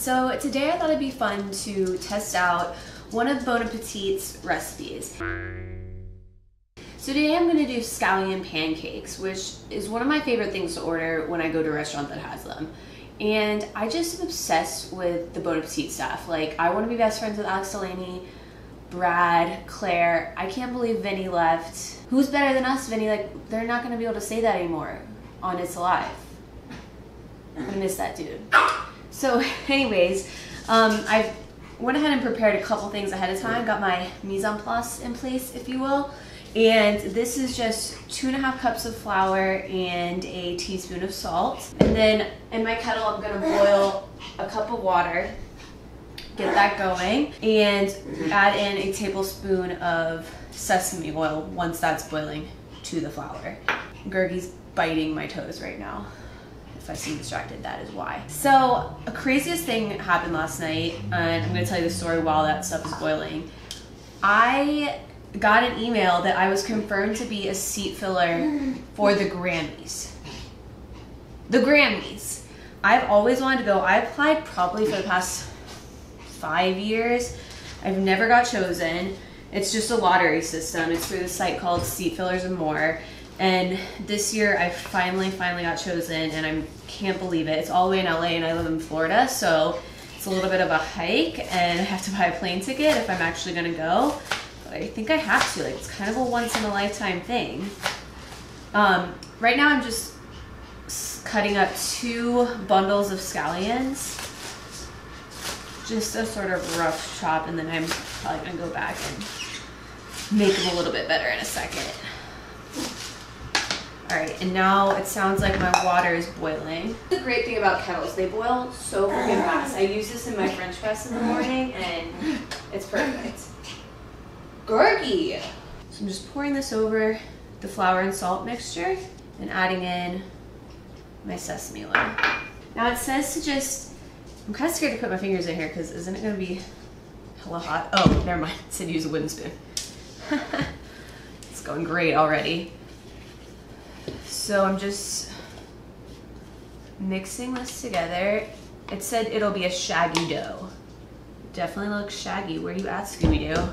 So today I thought it'd be fun to test out one of Bon Appetit's recipes. So today I'm gonna do scallion pancakes, which is one of my favorite things to order when I go to a restaurant that has them. And I just am obsessed with the Bon Appetit staff. Like, I wanna be best friends with Alex Delaney, Brad, Claire. I can't believe Vinny left. Who's better than us, Vinny? Like, they're not gonna be able to say that anymore on It's Alive. I'm gonna miss that dude. So anyways, I went ahead and prepared a couple things ahead of time, got my mise en place in place, if you will. And this is just 2.5 cups of flour and a teaspoon of salt. And then in my kettle, I'm gonna boil a cup of water, get that going, and add in a tablespoon of sesame oil once that's boiling to the flour. Gergie's biting my toes right now. If I seem distracted, that is why. So a craziest thing happened last night, and I'm gonna tell you the story while that stuff is boiling. I got an email that I was confirmed to be a seat filler for the Grammys. The Grammys. I've always wanted to go. I applied probably for the past 5 years. I've never got chosen. It's just a lottery system. It's through the site called Seat Fillers and More. And this year I finally got chosen, and I can't believe it. It's all the way in LA and I live in Florida, so it's a little bit of a hike and I have to buy a plane ticket if I'm actually gonna go. But I think I have to, like, it's kind of a once in a lifetime thing. Right now I'm just cutting up 2 bundles of scallions. Just a sort of rough chop, and then I'm probably gonna go back and make them a little bit better in a second. All right, and now it sounds like my water is boiling. The great thing about kettles, they boil so freaking fast. I use this in my French press in the morning, and it's perfect. Gergie! So I'm just pouring this over the flour and salt mixture and adding in my sesame oil. Now it says to just, I'm kind of scared to put my fingers in here because isn't it gonna be hella hot? Oh, never mind, it said use a wooden spoon. It's going great already. So I'm just mixing this together. It said it'll be a shaggy dough. Definitely looks shaggy. Where you at, Scooby-Doo?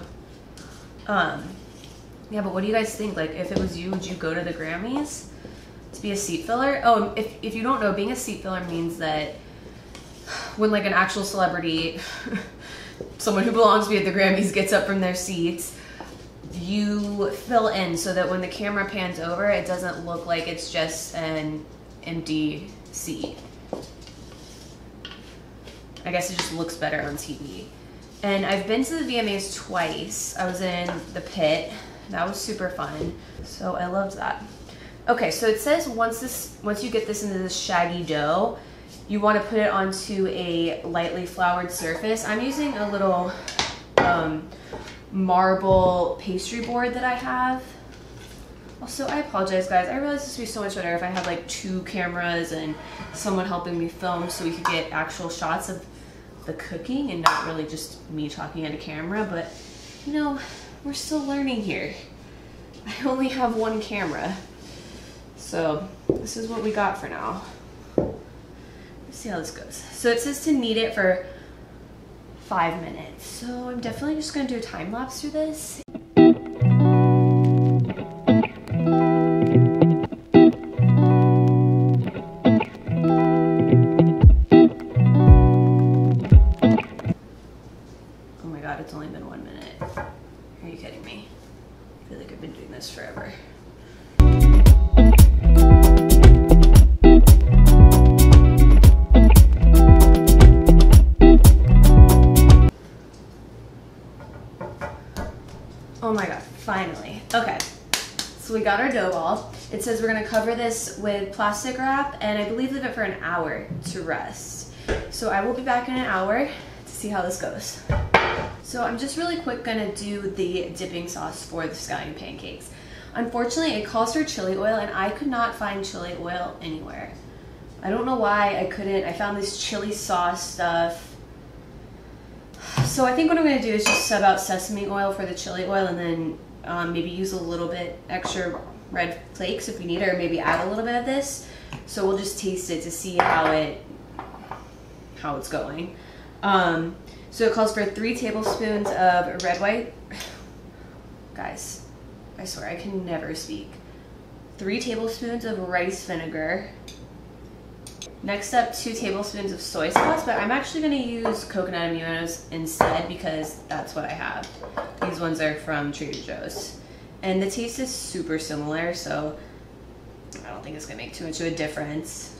Yeah, but what do you guys think? Like, if it was you, would you go to the Grammys to be a seat filler? Oh, if you don't know, being a seat filler means that when like an actual celebrity, someone who belongs to be at the Grammys gets up from their seats, you fill in so that when the camera pans over, it doesn't look like it's just an empty seat. I guess it just looks better on TV. And I've been to the VMAs twice. I was in the pit. That was super fun. So I loved that. Okay, so it says once you get this into this shaggy dough, you want to put it onto a lightly floured surface. I'm using a little marble pastry board that I have. Also, I apologize, guys. I realize this would be so much better if I had like 2 cameras and someone helping me film so we could get actual shots of the cooking and not really just me talking at a camera. But you know, we're still learning here. I only have 1 camera, so this is what we got for now. Let's see how this goes. So it says to knead it for 5 minutes. So I'm definitely just gonna do a time lapse through this. Oh my God, it's only been 1 minute. Are you kidding me? I feel like I've been doing this forever. Oh my God, finally. Okay, so we got our dough ball. It says we're gonna cover this with plastic wrap and I believe leave it for an hour to rest. So I will be back in an hour to see how this goes. So I'm just really quick gonna do the dipping sauce for the scallion pancakes. Unfortunately, it calls for chili oil and I could not find chili oil anywhere. I don't know why I couldn't. I found this chili sauce stuff. So I think what I'm going to do is just sub out sesame oil for the chili oil and then maybe use a little bit extra red flakes if we need it, or maybe add a little bit of this. So we'll just taste it to see how it's going. So it calls for 3 tablespoons of red white. Guys, I swear I can never speak. 3 tablespoons of rice vinegar. Next up, 2 tablespoons of soy sauce, but I'm actually gonna use coconut aminos instead because that's what I have. These ones are from Trader Joe's. And the taste is super similar, so I don't think it's gonna make too much of a difference.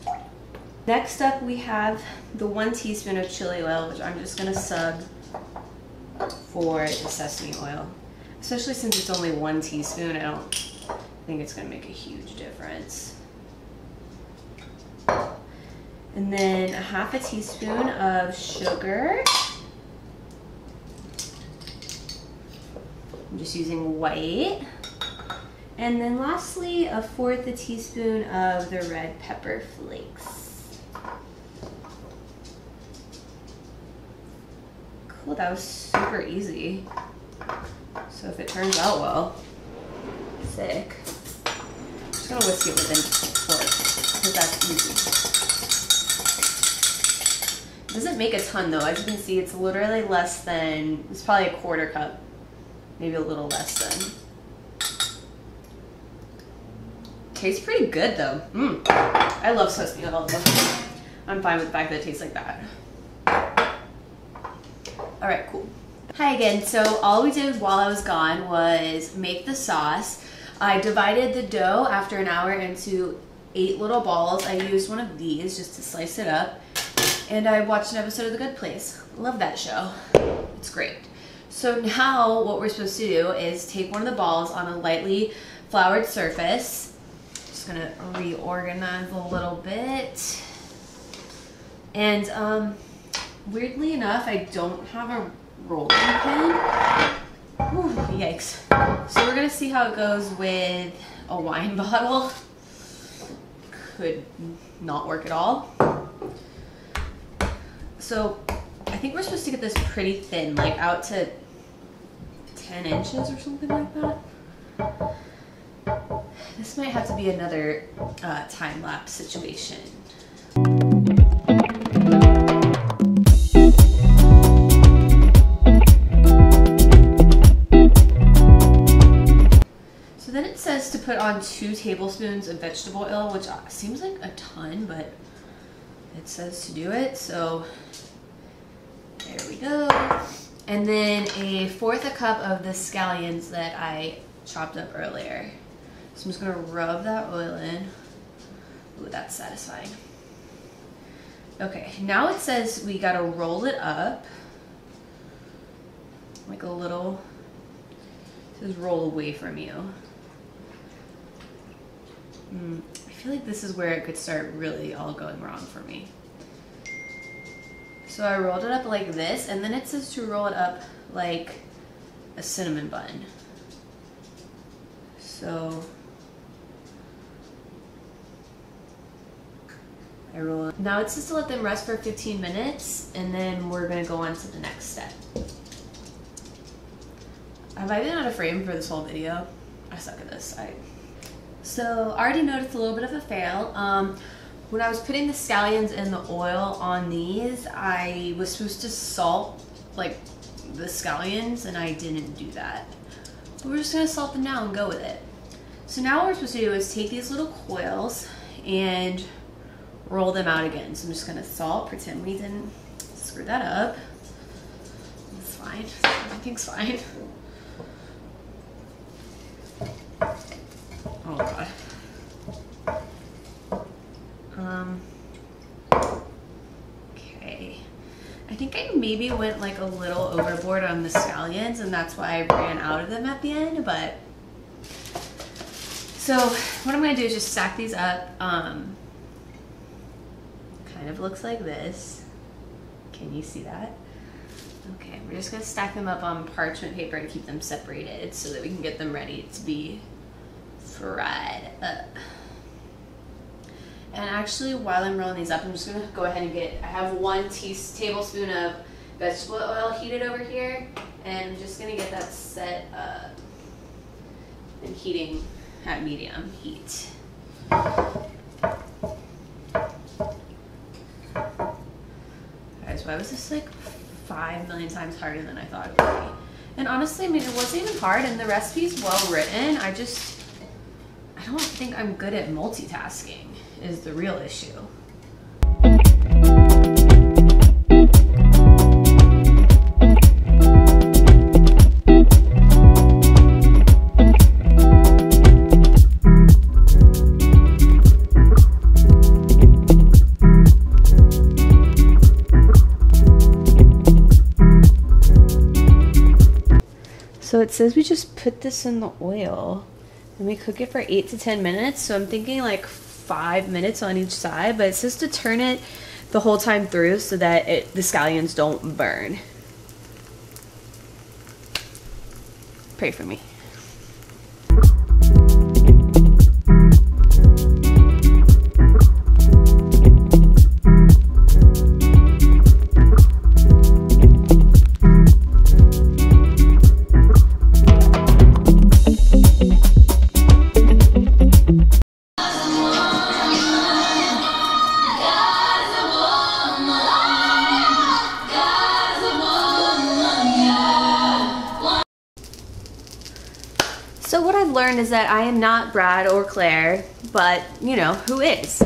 Next up, we have the 1 teaspoon of chili oil, which I'm just gonna sub for the sesame oil. Especially since it's only 1 teaspoon, I don't think it's gonna make a huge difference. And then 1/2 teaspoon of sugar. I'm just using white. And then lastly, 1/4 teaspoon of the red pepper flakes. Cool, that was super easy. So if it turns out well, sick. I'm just gonna whisk it with a fork because that's easy. It doesn't make a ton though. As you can see, it's literally less than, it's probably 1/4 cup, maybe a little less than. Tastes pretty good though. I love sesame oil. I'm fine with the fact that it tastes like that. All right, cool. Hi again. So all we did while I was gone was make the sauce. I divided the dough after an hour into 8 little balls. I used one of these just to slice it up. And I watched an episode of The Good Place. Love that show. It's great. So now what we're supposed to do is take one of the balls on a lightly floured surface. Just gonna reorganize a little bit. And weirdly enough, I don't have a rolling pin. Whew, yikes. So we're gonna see how it goes with a wine bottle. Could not work at all. So I think we're supposed to get this pretty thin, like out to 10 inches or something like that. This might have to be another time-lapse situation. So then it says to put on 2 tablespoons of vegetable oil, which seems like a ton, but it says to do it, so there we go. And then 1/4 cup of the scallions that I chopped up earlier. So I'm just gonna rub that oil in. Ooh, that's satisfying. Okay, now it says we gotta roll it up. Like a little, it says roll away from you. I feel like this is where it could start really all going wrong for me. So I rolled it up like this, and then it says to roll it up like a cinnamon bun. So I roll it. Now it says to let them rest for 15 minutes, and then we're gonna go on to the next step. Have I been out of frame for this whole video? I suck at this. So I already noticed a little bit of a fail. When I was putting the scallions in the oil on these, I was supposed to salt like the scallions, and I didn't do that. But we're just gonna salt them now and go with it. So now what we're supposed to do is take these little coils and roll them out again. So I'm just gonna salt, pretend we didn't screw that up. It's fine, everything's fine. Oh God. Okay. I think I maybe went like a little overboard on the scallions, and that's why I ran out of them at the end, but. So what I'm gonna do is just stack these up. Kind of looks like this. Can you see that? Okay, we're just gonna stack them up on parchment paper to keep them separated so that we can get them ready to be fried up. And actually, while I'm rolling these up, I'm just gonna go ahead and I have 1 tablespoon of vegetable oil heated over here, and I'm just gonna get that set up and heating at medium heat. Guys, why was this like 5 million times harder than I thought it would be? And honestly, I mean, it wasn't even hard, and the recipe's well written. I don't think I'm good at multitasking is the real issue. So it says we just put this in the oil and we cook it for 8 to 10 minutes. So I'm thinking like 5 minutes on each side, but it says to turn it the whole time through so that the scallions don't burn. Pray for me. So what I've learned is that I am not Brad or Claire, but you know, who is?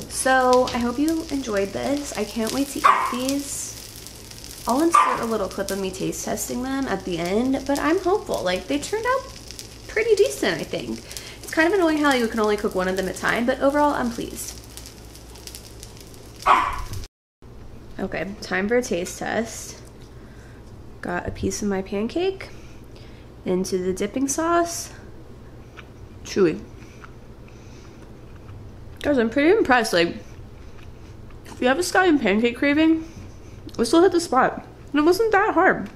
So I hope you enjoyed this. I can't wait to eat these. I'll insert a little clip of me taste testing them at the end, but I'm hopeful. Like, they turned out pretty decent, I think. It's kind of annoying how you can only cook one of them at a time, but overall, I'm pleased. Okay, time for a taste test. Got a piece of my pancake into the dipping sauce. Chewy. Guys, I'm pretty impressed. Like, if you have a scallion pancake craving, we still hit the spot. And it wasn't that hard.